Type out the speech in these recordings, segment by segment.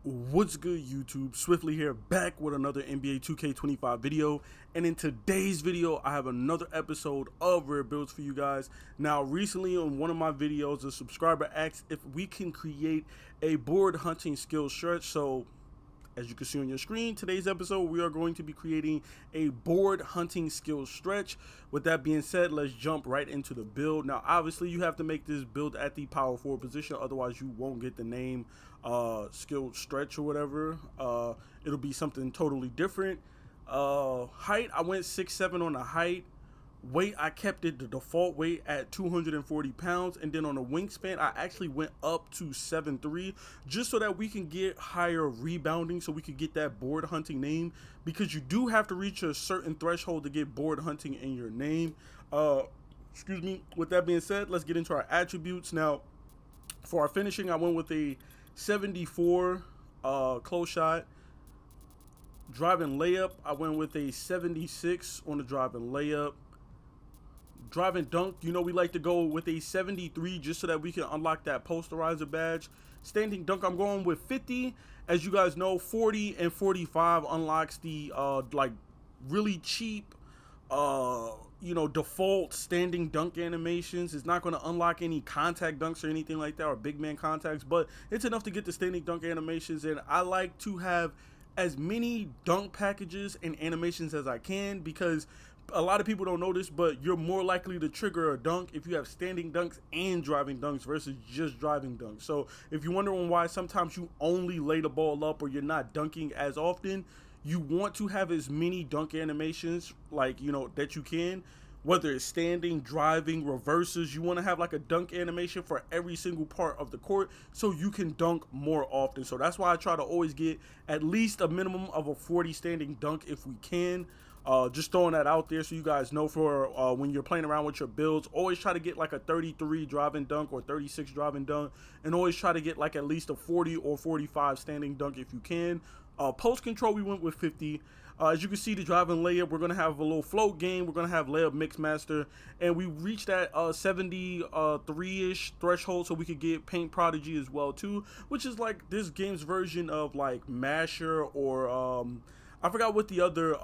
What's good, YouTube? Swiftly here, back with another NBA 2K25 video. And in today's video, I have another episode of Rare Builds for you guys. Now, recently on one of my videos, a subscriber asked if we can create a board hunting skill stretch. So, as you can see on your screen, today's episode, we are going to be creating a board hunting skill stretch. With that being said, let's jump right into the build. Now, obviously, you have to make this build at the power forward position. Otherwise, you won't get the name skill stretch or whatever. It'll be something totally different. Height, I went 6'7" on the height. Weight, I kept it the default weight at 240 pounds, and then on the wingspan I actually went up to 7'3", just so that we can get higher rebounding, so we could get that board hunting name, because you do have to reach a certain threshold to get board hunting in your name. Excuse me. With that being said, let's get into our attributes. Now, for our finishing, I went with a 74 close shot. Driving layup, I went with a 76 on the driving layup. Driving dunk, you know, we like to go with a 73 just so that we can unlock that posterizer badge. Standing dunk, I'm going with 50. As you guys know, 40 and 45 unlocks the like really cheap default standing dunk animations. It's not going to unlock any contact dunks or anything like that, or big man contacts, but it's enough to get the standing dunk animations. And I like to have as many dunk packages and animations as I can, because a lot of people don't know this, but you're more likely to trigger a dunk if you have standing dunks and driving dunks versus just driving dunks. So if you're wondering why sometimes you only lay the ball up or you're not dunking as often, you want to have as many dunk animations that you can, whether it's standing, driving, reverses. You want to have like a dunk animation for every single part of the court so you can dunk more often. So that's why I try to always get at least a minimum of a 40 standing dunk if we can. Just throwing that out there so you guys know for when you're playing around with your builds. Always try to get like a 33 driving dunk or 36 driving dunk, and always try to get like at least a 40 or 45 standing dunk if you can. Post control, we went with 50. As you can see, the driving layup, we're going to have a little float game. We're going to have layup mix master, and we reached that 73-ish threshold so we could get paint prodigy as well too, which is like this game's version of like masher, or I forgot what the other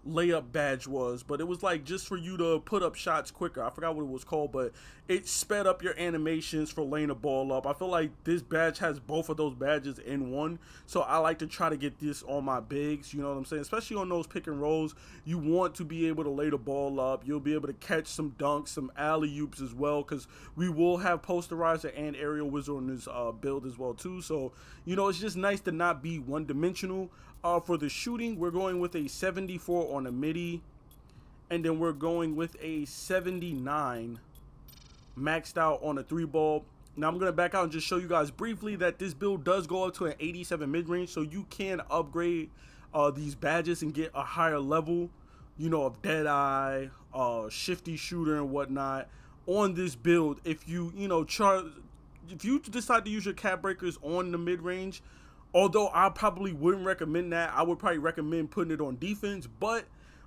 layup badge was, but it was like just for you to put up shots quicker. I forgot what it was called, but it sped up your animations for laying the ball up. I feel like this badge has both of those badges in one, so I like to try to get this on my bigs, you know what I'm saying? Especially on those pick and rolls, you want to be able to lay the ball up. You'll be able to catch some dunks, some alley-oops as well, because we will have posterizer and aerial wizard on this build as well too. So, you know, it's just nice to not be one-dimensional. For the shooting, we're going with a 74 on the midi, and then we're going with a 79 maxed out on a 3-ball. Now I'm going to back out and just show you guys briefly that this build does go up to an 87 mid-range, so you can upgrade these badges and get a higher level, you know, of Deadeye, Shifty Shooter and whatnot on this build. If you decide to use your cap breakers on the mid-range, although I probably wouldn't recommend that. I would probably recommend putting it on defense. But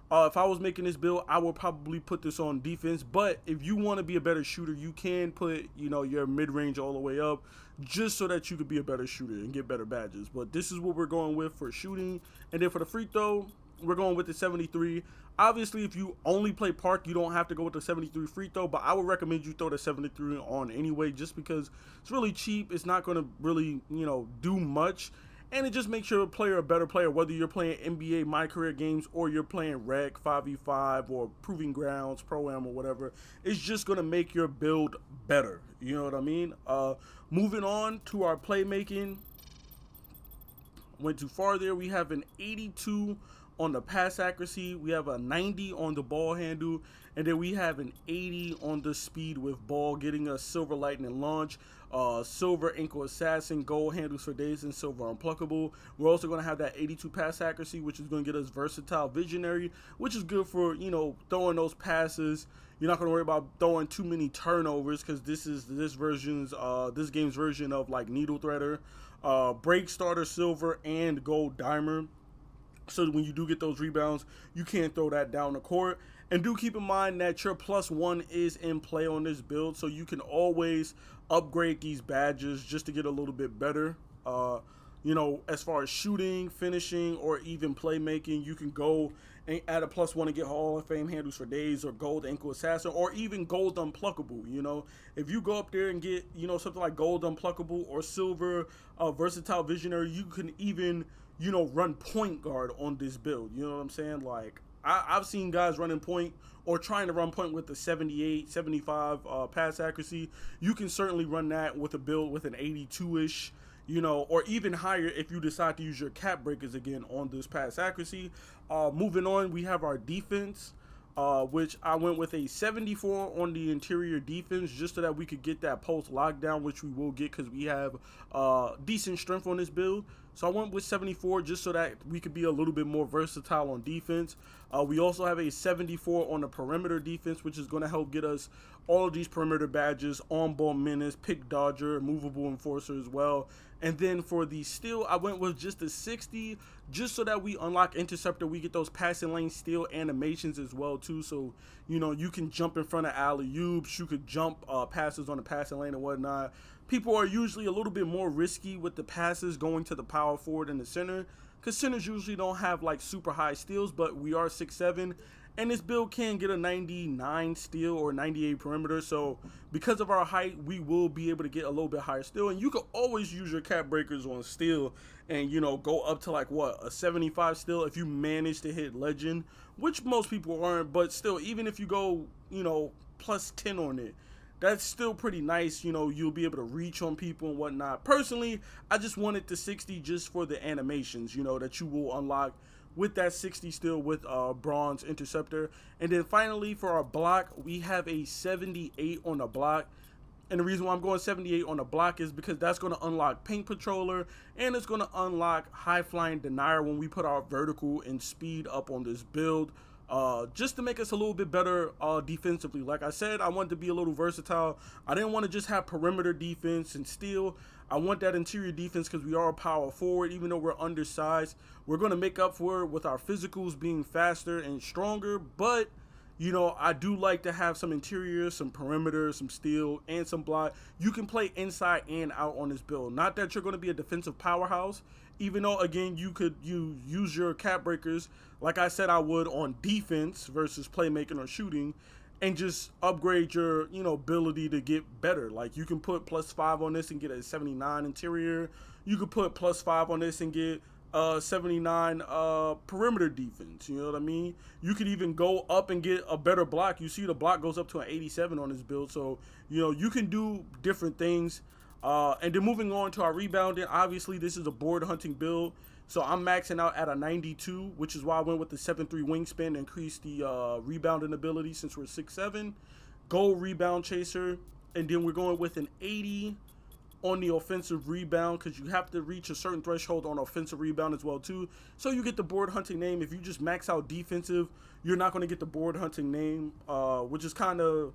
if I was making this build, I would probably put this on defense. But if you want to be a better shooter, you can put, your mid-range all the way up, just so that you could be a better shooter and get better badges. But this is what we're going with for shooting. And then for the free throw, we're going with the 73. Obviously, if you only play park, you don't have to go with the 73 free throw, but I would recommend you throw the 73 on anyway, just because it's really cheap. It's not going to really, do much, and it just makes your player a better player, whether you're playing NBA My Career games or you're playing Rec 5v5 or Proving Grounds, Pro-Am, or whatever. It's just going to make your build better. You know what I mean? Moving on to our playmaking. Went too far there. We have an 82 on the pass accuracy, we have a 90 on the ball handle, and then we have an 80 on the speed with ball, getting a silver lightning launch, silver ankle assassin, gold handles for days, and silver unpluckable. We're also going to have that 82 pass accuracy, which is going to get us versatile visionary, which is good for, throwing those passes. You're not going to worry about throwing too many turnovers, because this game's version of like needle threader. Break starter silver and gold dimer, so when you do get those rebounds, you can't throw that down the court. And do keep in mind that your +1 is in play on this build, so you can always upgrade these badges just to get a little bit better. You know, as far as shooting, finishing, or even playmaking, you can go and add a +1 and get Hall of Fame handles for days, or gold ankle assassin, or even gold unpluckable. You know, if you go up there and get, you know, something like gold unpluckable or silver versatile visionary, you can even, you know, run point guard on this build. You know what I'm saying? Like, I've seen guys running point or trying to run point with the 78, 75 pass accuracy. You can certainly run that with a build with an 82-ish, you know, or even higher if you decide to use your cap breakers again on this pass accuracy. Moving on, we have our defense, which I went with a 74 on the interior defense just so that we could get that post lockdown, which we will get because we have decent strength on this build. So I went with 74 just so that we could be a little bit more versatile on defense. We also have a 74 on the perimeter defense, which is going to help get us all of these perimeter badges: on-ball menace, pick dodger, movable enforcer as well. And then for the steal, I went with just a 60 just so that we unlock interceptor. We get those passing lane steal animations as well too. So, you know, you can jump in front of alley-oops, you could jump passes on the passing lane and whatnot. People are usually a little bit more risky with the passes going to the power forward and the center, because centers usually don't have like super high steals, but we are 6'7", and this build can get a 99 steal or 98 perimeter. So because of our height, we will be able to get a little bit higher steal, and you can always use your cap breakers on steal and, you know, go up to like what, a 75 steal if you manage to hit legend, which most people aren't. But still, even if you go, you know, plus 10 on it, that's still pretty nice. You know, you'll be able to reach on people and whatnot. Personally, I just wanted the 60 just for the animations, you know, that you will unlock with that 60 still with bronze interceptor. And then finally for our block, we have a 78 on the block. And the reason why I'm going 78 on the block is because that's going to unlock Paint Patroller, and it's going to unlock High Flying Denier when we put our vertical and speed up on this build. Just to make us a little bit better defensively. Like I said, I wanted to be a little versatile. I didn't want to just have perimeter defense and steal. I want that interior defense because we are a power forward. Even though we're undersized, we're going to make up for it with our physicals being faster and stronger. But, you know, I do like to have some interior, some perimeter, some steal, and some block. You can play inside and out on this build. Not that you're going to be a defensive powerhouse, even though, again, you use your cap breakers, like I said I would, on defense versus playmaking or shooting, and just upgrade your, you know, ability to get better. Like, you can put +5 on this and get a 79 interior. You could put +5 on this and get 79 perimeter defense. You know what I mean? You could even go up and get a better block. You see the block goes up to an 87 on this build. So, you know, you can do different things. And then moving on to our rebounding, obviously this is a board hunting build, so I'm maxing out at a 92, which is why I went with the 7'3" wingspan to increase the rebounding ability since we're 6'7". Gold rebound chaser, and then we're going with an 80 on the offensive rebound, because you have to reach a certain threshold on offensive rebound as well too. So you get the board hunting name. If you just max out defensive, you're not going to get the board hunting name, which is kind of...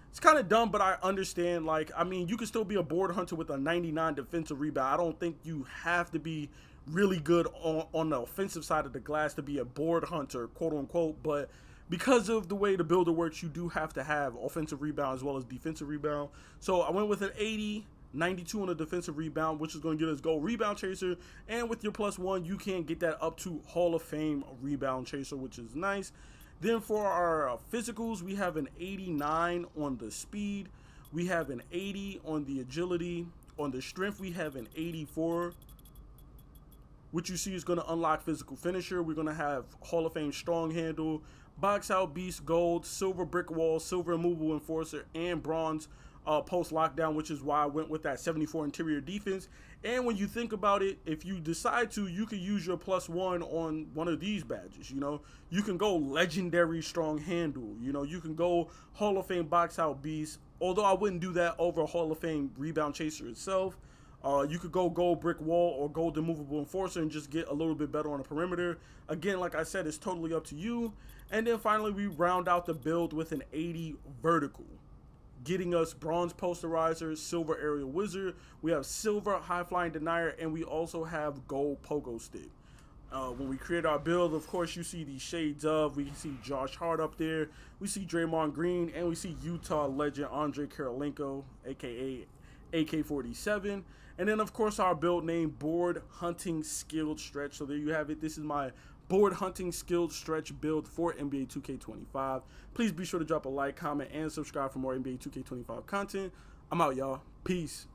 it's kind of dumb, but I understand. Like, I mean, you can still be a board hunter with a 99 defensive rebound. I don't think you have to be really good on the offensive side of the glass to be a board hunter, quote unquote. But because of the way the builder works, you do have to have offensive rebound as well as defensive rebound. So I went with an 80, 92 on the defensive rebound, which is going to get us gold rebound chaser. And with your +1, you can get that up to Hall of Fame rebound chaser, which is nice. Then for our physicals, we have an 89 on the speed. We have an 80 on the agility. On the strength, we have an 84, which you see is going to unlock physical finisher. We're going to have Hall of Fame strong handle, box out beast gold, silver brick wall, silver immovable enforcer, and bronze post lockdown, which is why I went with that 74 interior defense. And when you think about it, if you decide to, you could use your +1 on one of these badges. You know, you can go legendary strong handle. You know, you can go Hall of Fame box out beast, although I wouldn't do that over Hall of Fame rebound chaser itself. You could go gold brick wall or gold immovable enforcer and just get a little bit better on the perimeter. Again, like I said, it's totally up to you. And then finally, we round out the build with an 80 vertical, getting us bronze posterizer, silver aerial wizard. We have silver high flying denier, and we also have gold pogo stick. When we create our build, of course, you see these shades of. We see Josh Hart up there. We see Draymond Green, and we see Utah legend Andre Karolinko, aka AK-47. And then, of course, our build name, Board Hunting Skilled Stretch. So there you have it. This is my Board Hunting Skilled Stretch build for NBA 2K25. Please be sure to drop a like, comment, and subscribe for more NBA 2K25 content. I'm out, y'all. Peace.